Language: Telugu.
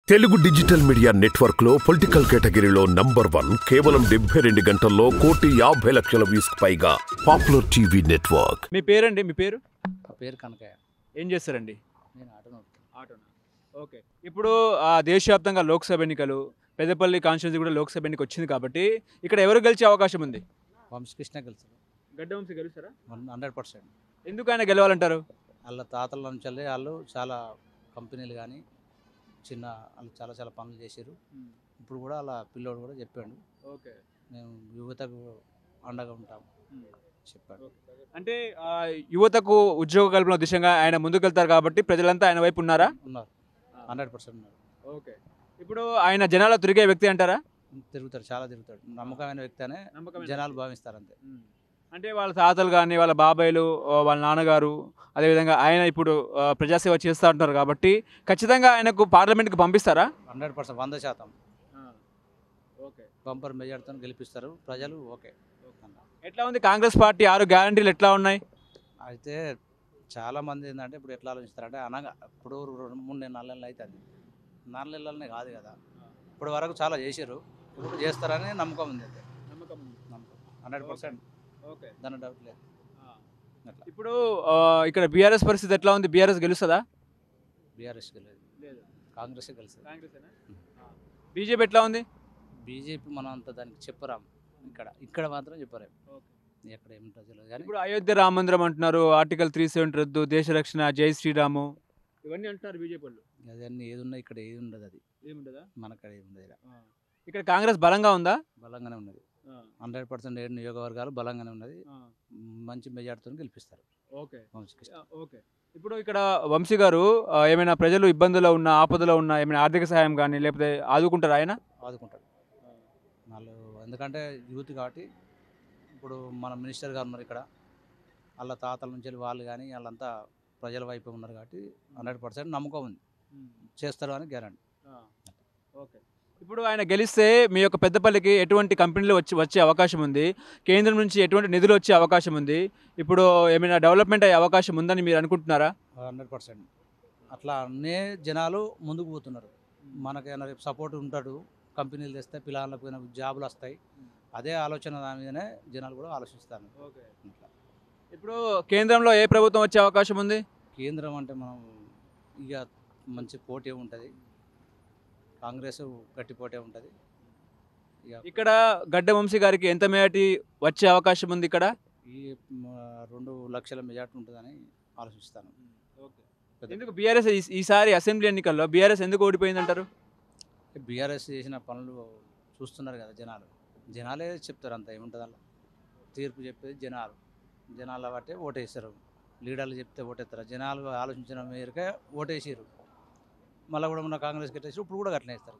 తెలుగు డిజిటల్ మీడియా నెట్వర్క్ లో పొలిటికల్ కేటగిరీలో నంబర్ 1 కేవలం 72 గంటల్లో 1,50,00,000 వ్యూస్ పైగా పాపులర్ టీవీ నెట్వర్క్. మీ పేరండి? మీ పేరు? నా పేరు కనకయ్య. ఏం చేస్తారండి? నేను ఆటో నడుపుతాను. ఆటోనా? ఓకే. ఇప్పుడు దేశవ్యాప్తంగా లోక్సభ ఎన్నికలు, పెద్దపల్లి కాన్స్టిట్యున్సీ కూడా లోక్సభ ఎన్నిక వచ్చింది కాబట్టి ఇక్కడ ఎవరు గెలిచే అవకాశం ఉంది? వంశకృష్ణ గెలుస్తాడు. గడ్డవంశీ గెలుస్తారా? 100%. ఎందుకు ఆయన గెలవాలంటారు? వాళ్ళ తాతల నుంచి వాళ్ళు చాలా కంపెనీలు కానీ చిన్న వాళ్ళు చాలా చాలా పనులు చేశారు. ఇప్పుడు కూడా వాళ్ళ పిల్లోడు కూడా చెప్పాడు, ఓకే, మేము యువతకు అండగా ఉంటాము చెప్పాడు. అంటే యువతకు ఉద్యోగ కల్పన దిశగా ఆయన ముందుకెళ్తారు కాబట్టి ప్రజలంతా ఆయన వైపు ఉన్నారా? ఉన్నారు, 100% ఉన్నారు. ఓకే. ఇప్పుడు ఆయన జనాలు తిరిగే వ్యక్తి అంటారా? తిరుగుతాడు, చాలా తిరుగుతాడు. నమ్మకమైన వ్యక్తి అనే జనాలు భావిస్తారు అంతే. అంటే వాళ్ళ తాతలు కానీ వాళ్ళ బాబాయిలు వాళ్ళ నాన్నగారు అదేవిధంగా ఆయన ఇప్పుడు ప్రజాసేవ చేస్తూ ఉంటారు కాబట్టి ఖచ్చితంగా ఆయనకు పార్లమెంట్కి పంపిస్తారా? 100%, 100%. ఓకే. బంపర్ మెజార్టీతో గెలిపిస్తారు ప్రజలు. ఓకే. ఎట్లా ఉంది కాంగ్రెస్ పార్టీ 6 గ్యారంటీలు ఎట్లా ఉన్నాయి? అయితే చాలామంది ఏంటంటే ఇప్పుడు ఎట్లా ఆలోచిస్తారంటే అనగా ఇప్పుడు 2-3 నెలలు అవుతుంది, 4 నెలలనే కాదు కదా, ఇప్పుడు వరకు చాలా చేశారు, ఇప్పుడు చేస్తారని నమ్మకం ఉంది. అయితే నమ్మకం 100%. ఓకే, దాని డౌట్ లేదు. అట్లా ఇప్పుడు ఇక్కడ బీఆర్ఎస్ పరిస్థితి ఎట్లా ఉంది? బీఆర్ఎస్ గెలుస్తుందా? బీఆర్ఎస్ గెలదు, కాంగ్రెస్ గెలుస్తుంది. బీజేపీ ఎట్లా ఉంది? బీజేపీ మనం అంత దానికి చెప్పరాం, ఇక్కడ మాత్రం చెప్పరాం, ఎక్కడ ఏముంటుందో తెలియదు. కానీ ఇప్పుడు అయోధ్య రామ మందిరం అంటున్నారు, ఆర్టికల్ 370 రద్దు, దేశ రక్షణ, జై శ్రీరాము ఇవన్నీ అంటున్నారు బీజేపీ వాళ్ళు. అదన్నీ ఏది ఉన్నా ఇక్కడ ఏది ఉండదు, అది ఏముండదా? మనక్కడ ఏది ఉండదు. ఇక్కడ కాంగ్రెస్ బలంగా ఉందా? బలంగానే ఉన్నది, 100% 7 నియోజకవర్గాలు బలంగానే ఉన్నది, మంచి మెజార్టీతో గెలిపిస్తారు. ఓకే. వంశకృష్ణ. ఓకే. ఇప్పుడు ఇక్కడ వంశీ గారు ఏమైనా ప్రజలు ఇబ్బందుల్లో ఉన్న ఆపదలో ఉన్న ఏమైనా ఆర్థిక సహాయం కానీ లేకపోతే ఆదుకుంటారు? ఆయన ఆదుకుంటాడు వాళ్ళు, ఎందుకంటే యూత్ కాబట్టి. ఇప్పుడు మన మినిస్టర్ గారు ఉన్నారు ఇక్కడ, వాళ్ళ తాతల నుంచి వాళ్ళు కానీ వాళ్ళంతా ప్రజల వైపు ఉన్నారు కాబట్టి 100% నమ్మకం ఉంది, చేస్తారు అని గ్యారంటీ. ఓకే. ఇప్పుడు ఆయన గెలిస్తే మీ యొక్క పెద్దపల్లికి ఎటువంటి కంపెనీలు వచ్చే అవకాశం ఉంది? కేంద్రం నుంచి ఎటువంటి నిధులు వచ్చే అవకాశం ఉంది? ఇప్పుడు ఏమైనా డెవలప్మెంట్ అయ్యే అవకాశం ఉందని మీరు అనుకుంటున్నారా? 100%. అట్లా అన్నీ జనాలు ముందుకు పోతున్నారు. మనకైనా రేపు సపోర్ట్ ఉంటాడు, కంపెనీలు తెస్తే పిల్లలకు జాబులు వస్తాయి, అదే ఆలోచన దాని మీదనే జనాలు కూడా ఆలోచిస్తారు. ఓకే. ఇప్పుడు కేంద్రంలో ఏ ప్రభుత్వం వచ్చే అవకాశం ఉంది? కేంద్రం అంటే మనం ఇక మంచి పోటీ ఉంటుంది, కాంగ్రెస్ గట్టి పోటీ ఉంటుంది. ఇక్కడ గడ్డ వంశీ గారికి ఎంత మెజార్టీ వచ్చే అవకాశం ఉంది? ఇక్కడ ఈ 2 లక్షల మెజార్టీ ఉంటుందని ఆలోచిస్తాను. ఎందుకు బీఆర్ఎస్ ఈసారి అసెంబ్లీ ఎన్నికల్లో బీఆర్ఎస్ ఎందుకు ఓడిపోయిందంటారు? బీఆర్ఎస్ చేసిన పనులు చూస్తున్నారు కదా జనాలే చెప్తారు, అంత ఏముంటుంది అలా. తీర్పు చెప్పేది జనాల బట్టే ఓటేస్తారు. లీడర్లు చెప్తే ఓటేస్తారు, జనాలు ఆలోచించిన మేరకే ఓటేసారు. మళ్ళీ కూడా మన కాంగ్రెస్ కట్టేసి ఇప్పుడు కూడా అట్లనే ఇస్తారు.